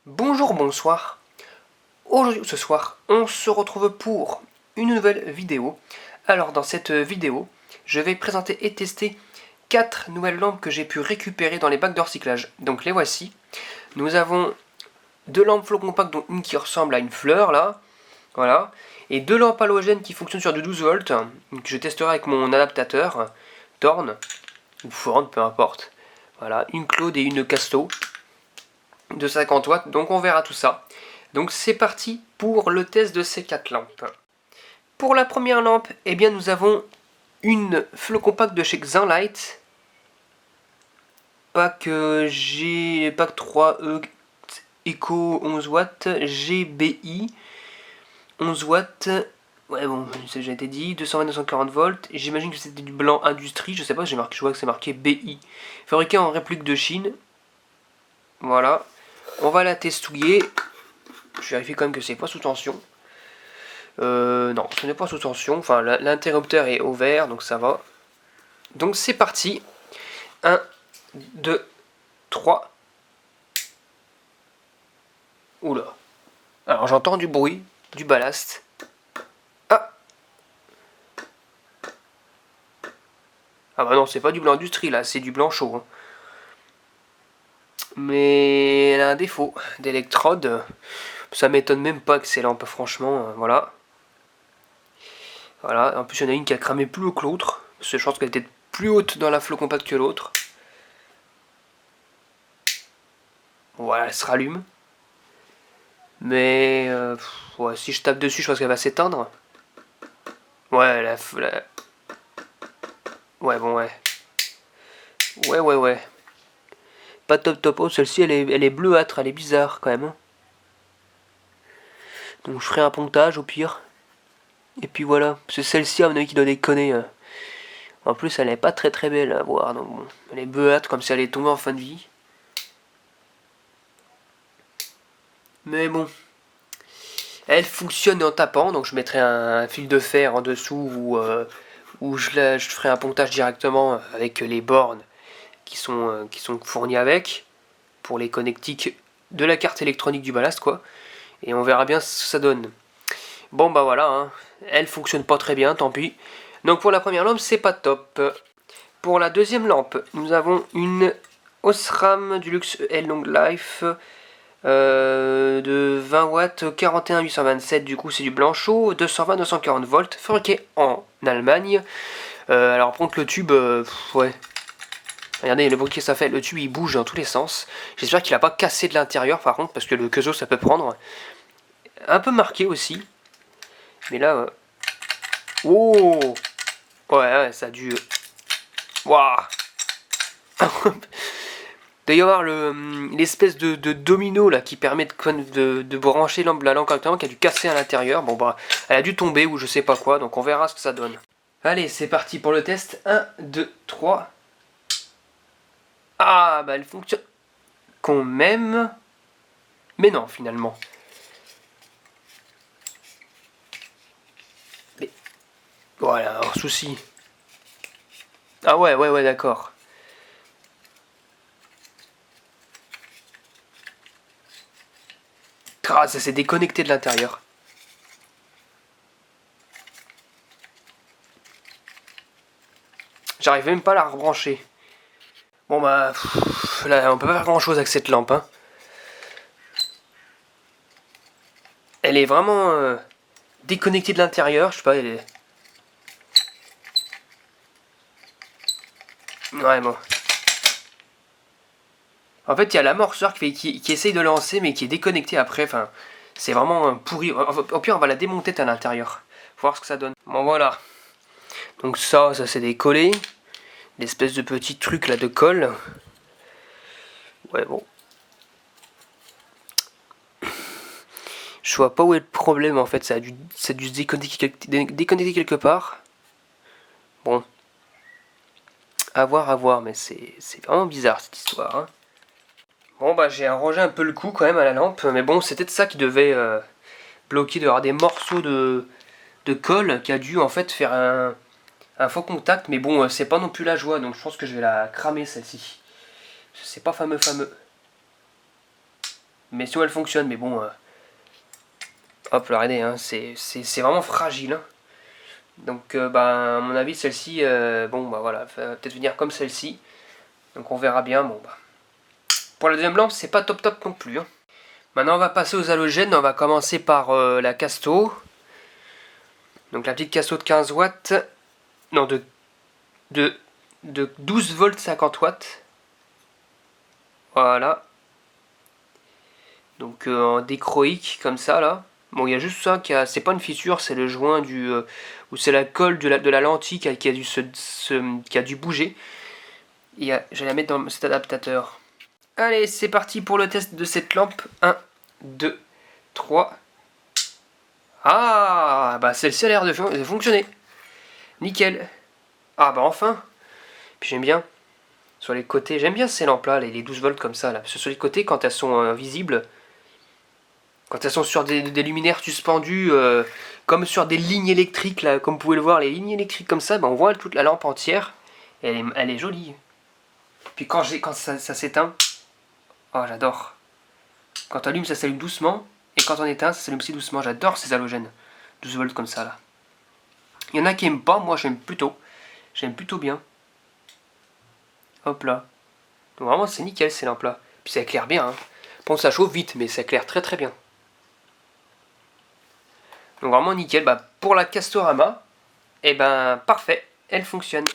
Bonjour, bonsoir. Aujourd'hui ou ce soir, on se retrouve pour une nouvelle vidéo. Alors dans cette vidéo, je vais présenter et tester 4 nouvelles lampes que j'ai pu récupérer dans les bacs de recyclage. Donc les voici. Nous avons 2 lampes flow compact, dont une qui ressemble à une fleur là. Voilà. Et 2 lampes halogènes qui fonctionnent sur du 12 volts, que je testerai avec mon adaptateur Thorn, ou Ford, peu importe. Voilà, une Claude et une Casto de 50 watts, donc on verra tout ça. Donc c'est parti pour le test de ces 4 lampes. Pour la première lampe, eh bien nous avons une flow compact de chez Xenlight, pack 3E Eco 11 watts GBI 11 watts. Ouais bon, ça a déjà été dit, 220-240 volts, j'imagine que c'était du blanc industrie, je sais pas, je vois que c'est marqué BI. Fabriqué en réplique de Chine. Voilà. On va la testouiller. Je vérifie quand même que c'est pas sous tension. Non, ce n'est pas sous tension. Enfin, l'interrupteur est au vert, donc ça va. Donc c'est parti. 1, 2, 3. Oula. Alors j'entends du bruit, du ballast. Ah. Ah bah non, c'est pas du blanc industrie là, c'est du blanc chaud. Hein. Mais elle a un défaut d'électrode. Ça m'étonne même pas que ces lampes, franchement, voilà. Voilà, en plus il y en a une qui a cramé plus haut que l'autre. Parce que je pense qu'elle était plus haute dans la flow compact que l'autre. Voilà, elle se rallume. Mais ouais, si je tape dessus, je pense qu'elle va s'éteindre. Ouais, ouais, bon, ouais. Ouais. Pas top. Oh, celle-ci, elle est bleuâtre, elle est bizarre quand même. Hein. Donc je ferai un pontage au pire. Et puis voilà. C'est celle-ci, à mon avis, qui doit déconner. Hein. En plus, elle est pas très belle à voir. Donc bon, elle est bleuâtre, comme si elle est tombée en fin de vie. Mais bon. Elle fonctionne en tapant, donc je mettrai un fil de fer en dessous où je ferai un pontage directement avec les bornes qui sont fournies avec pour les connectiques de la carte électronique du ballast quoi. Et on verra bien ce que ça donne. Bon bah voilà, hein. Elle fonctionne pas très bien, tant pis. Donc pour la première lampe, c'est pas top. Pour la deuxième lampe, nous avons une Osram du Luxe L Long Life de 20 watts 41827, du coup c'est du blanc chaud, 220-240 volts, fabriqué en Allemagne. Alors par contre le tube, ouais. Regardez le bruit que ça fait, le tube il bouge dans tous les sens. J'espère qu'il a pas cassé de l'intérieur par contre, parce que le quezo ça peut prendre. Un peu marqué aussi. Mais là... Oh ouais, ça a dû... Waouh. Il doit y avoir l'espèce de domino là qui permet de brancher la lampe correctement qui a dû casser à l'intérieur. Bon bah elle a dû tomber ou je sais pas quoi, donc on verra ce que ça donne. Allez, c'est parti pour le test. 1, 2, 3. Ah bah elle fonctionne quand même. Mais non finalement. Mais voilà, alors souci. Ah ouais d'accord. Ah, ça s'est déconnecté de l'intérieur. J'arrive même pas à la rebrancher. Bon bah, là on peut pas faire grand chose avec cette lampe. Hein. Elle est vraiment déconnectée de l'intérieur, je sais pas, elle est... Ouais bon. En fait il y a l'amorceur qui essaye de lancer mais qui est déconnecté après, enfin... C'est vraiment pourri. Au pire on va la démonter à l'intérieur. Faut voir ce que ça donne. Bon voilà. Donc ça c'est décollé. L'espèce de petit truc là de colle. Ouais bon. Je vois pas où est le problème en fait, ça a dû se déconnecter quelque part. Bon. À voir, mais c'est vraiment bizarre cette histoire. Hein. Bon bah j'ai arrangé un peu le coup quand même à la lampe, mais bon c'était de ça qui devait bloquer, de avoir des morceaux de colle qui a dû en fait faire un faux contact, mais bon c'est pas non plus la joie, donc je pense que je vais la cramer celle-ci. C'est pas fameux. Mais sinon elle fonctionne, mais bon... hop, là, regardez, hein, c'est vraiment fragile. Hein. Donc, bah, à mon avis, celle-ci, bon, bah voilà, va peut-être venir comme celle-ci. Donc on verra bien, bon, bah. Pour la deuxième lampe, c'est pas top top non plus. Hein. Maintenant, on va passer aux halogènes. On va commencer par la Casto. Donc la petite Casto de 15 watts. Non, de 12 volts 50 watts. Voilà. Donc en déchroïque, comme ça, là. Bon, il y a juste ça qui a... C'est pas une fissure, c'est le joint du... ou c'est la colle de la lentille qui a dû, qui a dû bouger. Je vais la mettre dans cet adaptateur. Allez, c'est parti pour le test de cette lampe. 1, 2, 3. Ah, bah celle-ci a l'air de fonctionner. Nickel. Ah, bah enfin. Puis j'aime bien. Sur les côtés, j'aime bien ces lampes-là, les 12 volts comme ça. Là. Parce que sur les côtés, quand elles sont visibles, quand elles sont sur des luminaires suspendus, comme sur des lignes électriques, là, comme vous pouvez le voir, les lignes électriques comme ça, bah, on voit toute la lampe entière. Et elle est jolie. Puis quand ça s'éteint, oh j'adore. Quand on allume, ça s'allume doucement. Et quand on éteint, ça s'allume aussi doucement. J'adore ces halogènes. 12 volts comme ça là. Il y en a qui aiment pas, moi j'aime plutôt. J'aime plutôt bien. Hop là. Donc vraiment c'est nickel ces lampes là. Puis ça éclaire bien. Hein. Bon ça chauffe vite, mais ça éclaire très très bien. Donc vraiment nickel. Bah, pour la Castorama, et ben parfait, elle fonctionne.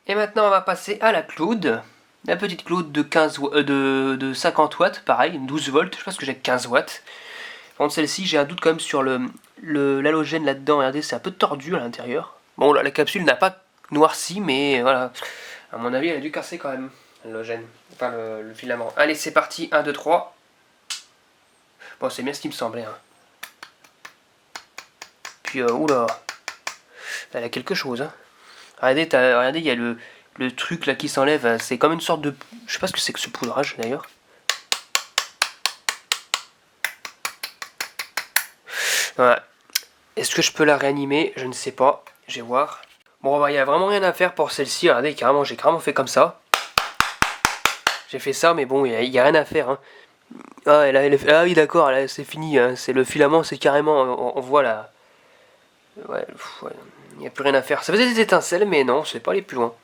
Et maintenant on va passer à la Cloud. La petite Cloud de de 50 watts, pareil, 12 volts, je pense que j'ai 15 watts. Par contre celle-ci, j'ai un doute quand même sur l'halogène là-dedans, regardez, c'est un peu tordu à l'intérieur. Bon, la capsule n'a pas noirci, mais voilà, à mon avis, elle a dû casser quand même, l'halogène, enfin le filament. Allez, c'est parti, 1, 2, 3. Bon, c'est bien ce qui me semblait. Hein. Puis, oula, elle a quelque chose. Hein. Regardez, il y a le truc là qui s'enlève, c'est comme une sorte de... Je sais pas ce que c'est que ce poudrage d'ailleurs. Voilà. Est-ce que je peux la réanimer? Je ne sais pas. Je vais voir. Bon, bah, il n'y a vraiment rien à faire pour celle-ci. Regardez, j'ai carrément fait comme ça. J'ai fait ça, mais bon, il n'y a rien à faire. Hein. Ah, ah oui, d'accord, c'est fini. Hein. C'est le filament, c'est carrément... On voit là. Ouais, il n'y a plus rien à faire. Ça faisait des étincelles, mais non, c'est pas aller plus loin.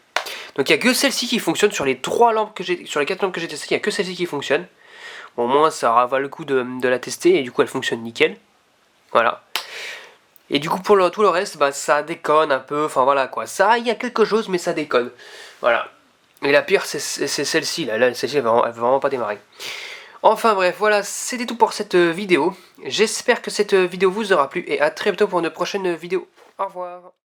Donc il n'y a que celle-ci qui fonctionne sur les 3 lampes que j'ai... Sur les 4 lampes que j'ai testées, il n'y a que celle-ci qui fonctionne. Bon, au moins, ça va le coup de la tester, et du coup, elle fonctionne nickel. Voilà. Et du coup, pour tout le reste, bah, ça déconne un peu. Enfin, voilà, quoi. Ça, il y a quelque chose, mais ça déconne. Voilà. Et la pire, c'est celle-ci, là. Celle-ci, elle va vraiment pas démarrer. Enfin, bref, voilà, c'était tout pour cette vidéo. J'espère que cette vidéo vous aura plu, et à très bientôt pour une prochaine vidéo. Au revoir.